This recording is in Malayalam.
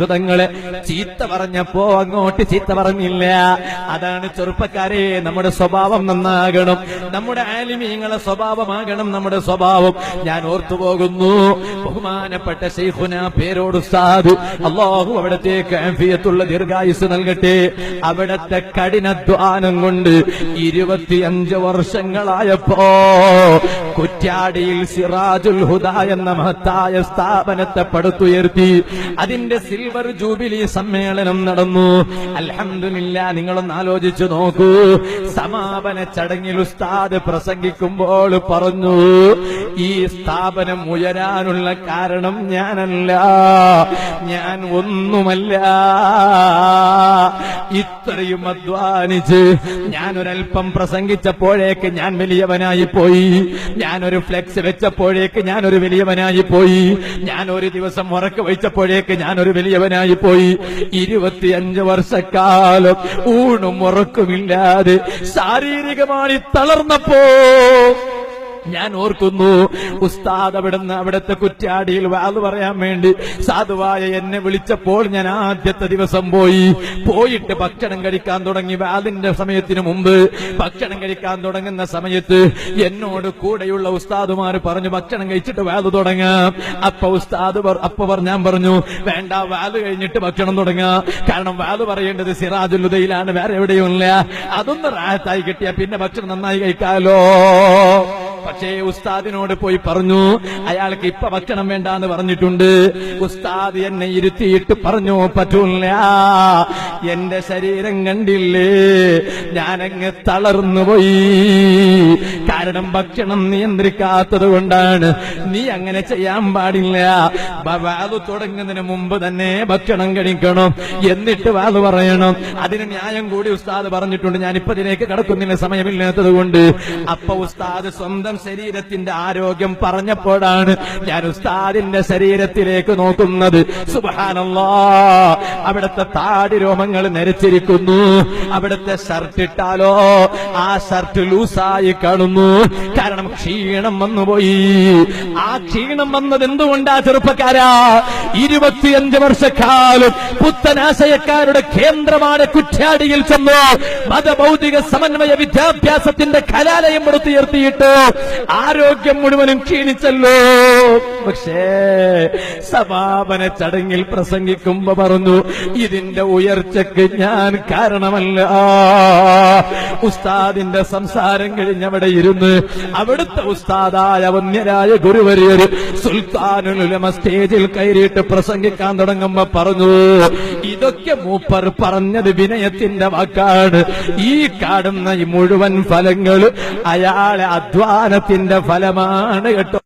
ങ്ങളെ ചീത്ത പറഞ്ഞപ്പോ അങ്ങോട്ട് ചീത്ത പറഞ്ഞില്ല. അതാണ് ചെറുപ്പക്കാരെ, നമ്മുടെ സ്വഭാവം നന്നാകണം. നമ്മുടെ ആലിമീങ്ങളെ സ്വഭാവമാകണം നമ്മുടെ സ്വഭാവം. ഞാൻ ഓർത്തുപോകുന്നു, ബഹുമാനപ്പെട്ട ശൈഖുന പേരോട് ഉസ്താദ്, അല്ലാഹു അവിടത്തേക്ക് ആഫിയത്തുള്ള ദീർഘായുസ് നൽകട്ടെ. അവിടത്തെ കഠിനാധ്വാനം കൊണ്ട് 25 വർഷങ്ങളായപ്പോ കുറ്റ്യാടിയിൽ സിറാജുൽ ഹുദ എന്ന മഹത്തായ സ്ഥാപനത്തെ പടുത്തുയർത്തി. അതിന്റെ സിൽവർ ജൂബിലി സമ്മേളനം നടന്നു. അൽഹംദുലില്ലാ, നിങ്ങളൊന്ന് ആലോചിച്ചു നോക്കൂ. സമാപന ചടങ്ങിൽ ഉസ്താദ് പ്രസംഗിക്കുമ്പോൾ പറഞ്ഞു, ഈ സ്ഥാപനം ഉയരാനുള്ള കാരണം ഞാനല്ല, ഞാൻ ഒന്നുമല്ല. ഇത്രയും അധ്വാനിച്ച് ഞാനൊരൽപ്പം പ്രസംഗിച്ചപ്പോഴേക്ക് ഞാൻ വലിയവനായി പോയി. ഞാനൊരു ഫ്ലെക്സ് വെച്ചപ്പോഴേക്ക് ഞാനൊരു വലിയവനായി പോയി. ഞാൻ ഒരു ദിവസം ഉറക്ക വഹിച്ചപ്പോഴേക്ക് ഞാനൊരു വലിയവനായി പോയി. 25 വർഷക്കാലം ഊണും ഉറക്കുമില്ലാതെ ശാരീരികമായി തളർന്നപ്പോ ഞാൻ ഓർക്കുന്നു, ഉസ്താദ് അവിടുത്തെ കുറ്റ്യാടിയിൽ വാത് പറയാൻ വേണ്ടി സാധുവായ എന്നെ വിളിച്ചപ്പോൾ ഞാൻ ആദ്യത്തെ ദിവസം പോയിട്ട് ഭക്ഷണം കഴിക്കാൻ തുടങ്ങി. വാതിന്റെ സമയത്തിന് മുമ്പ് ഭക്ഷണം കഴിക്കാൻ തുടങ്ങുന്ന സമയത്ത് എന്നോട് കൂടെയുള്ള ഉസ്താദുമാര് പറഞ്ഞു, ഭക്ഷണം കഴിച്ചിട്ട് വാത് തുടങ്ങാം. ഞാൻ പറഞ്ഞു, വേണ്ട, വാത് കഴിഞ്ഞിട്ട് ഭക്ഷണം തുടങ്ങാം. കാരണം വാത് പറയേണ്ടത് സിറാജുൽ ഹുദയിലാണ്, വേറെ എവിടെയുമില്ല. അതൊന്ന് റാഹത്തായി കിട്ടിയാ പിന്നെ ഭക്ഷണം നന്നായി കഴിക്കാലോ. പക്ഷേ ഉസ്താദിനോട് പോയി പറഞ്ഞു, അയാൾക്ക് ഇപ്പൊ ഭക്ഷണം വേണ്ടാന്ന് പറഞ്ഞിട്ടുണ്ട്. ഉസ്താദ് എന്നെ ഇരുത്തിയിട്ട് പറഞ്ഞു, പറ്റൂല, എന്റെ ശരീരം കണ്ടില്ലേ, ഞാനങ്ങ് തളർന്നുപോയി. കാരണം ഭക്ഷണം നിയന്ത്രിക്കാത്തത് കൊണ്ടാണ്. നീ അങ്ങനെ ചെയ്യാൻ പാടില്ല. വാത് തുടങ്ങുന്നതിന് മുമ്പ് തന്നെ ഭക്ഷണം കഴിക്കണം, എന്നിട്ട് വാത് പറയണം. അതിന് ന്യായം കൂടി ഉസ്താദ് പറഞ്ഞിട്ടുണ്ട്. ഞാനിപ്പോ ഇതിലേക്ക് കടക്കുന്നില്ല, സമയമില്ലാത്തത് കൊണ്ട്. അപ്പൊ ഉസ്താദ് സ്വന്തം ശരീരത്തിന്റെ ആരോഗ്യം പറഞ്ഞപ്പോഴാണ് ഞാൻ ഉസ്താദിന്റെ ശരീരത്തിലേക്ക് നോക്കുന്നത്. സുബ്ഹാനല്ലാഹ്, അവിടുത്തെ താടി രോമങ്ങൾ നരച്ചിരിക്കുന്നു. അവിടുത്തെ ഷർട്ട് ഇട്ടാലോ ആ ഷർട്ട് ലൂസായി കാണുന്നു. കാരണം ക്ഷീണം വന്നുപോയി. ആ ക്ഷീണം വന്നത് എന്തുകൊണ്ടാ ചെറുപ്പക്കാരാ? 25 വർഷക്കാലം പുത്തനാശയക്കാരുടെ കേന്ദ്രമാണ് കുറ്റ്യാടിയിൽ ചെന്നു മതഭൗതിക സമന്വയ വിദ്യാഭ്യാസത്തിന്റെ കലാലയം പടുത്തുയർത്തിയിട്ട് ആരോഗ്യം മുഴുവനും ക്ഷീണിച്ചല്ലോ. പക്ഷേ സമാപന ചടങ്ങിൽ പ്രസംഗിക്കുമ്പോ പറഞ്ഞു, ഇതിന്റെ ഉയർച്ചയ്ക്ക് ഞാൻ കാരണമല്ല. ഉസ്താദിന്റെ സംസാരം കഴിഞ്ഞവിടെ ഇരുന്ന് അവിടുത്തെ ഉസ്താദായ വന്യരായ ഗുരുവര്യർ സുൽത്താനുൽ ഉലമ സ്റ്റേജിൽ കയറിയിട്ട് പ്രസംഗിക്കാൻ തുടങ്ങുമ്പോ പറഞ്ഞു, ഇതൊക്കെ മൂപ്പർ പറഞ്ഞത് വിനയത്തിന്റെ വാക്കാണ്. ഈ കാണുന്ന ഈ മുഴുവൻ ഫലങ്ങൾ അയാളെ അധ്വാനത്തിന്റെ ഫലമാണ് കേട്ടോ.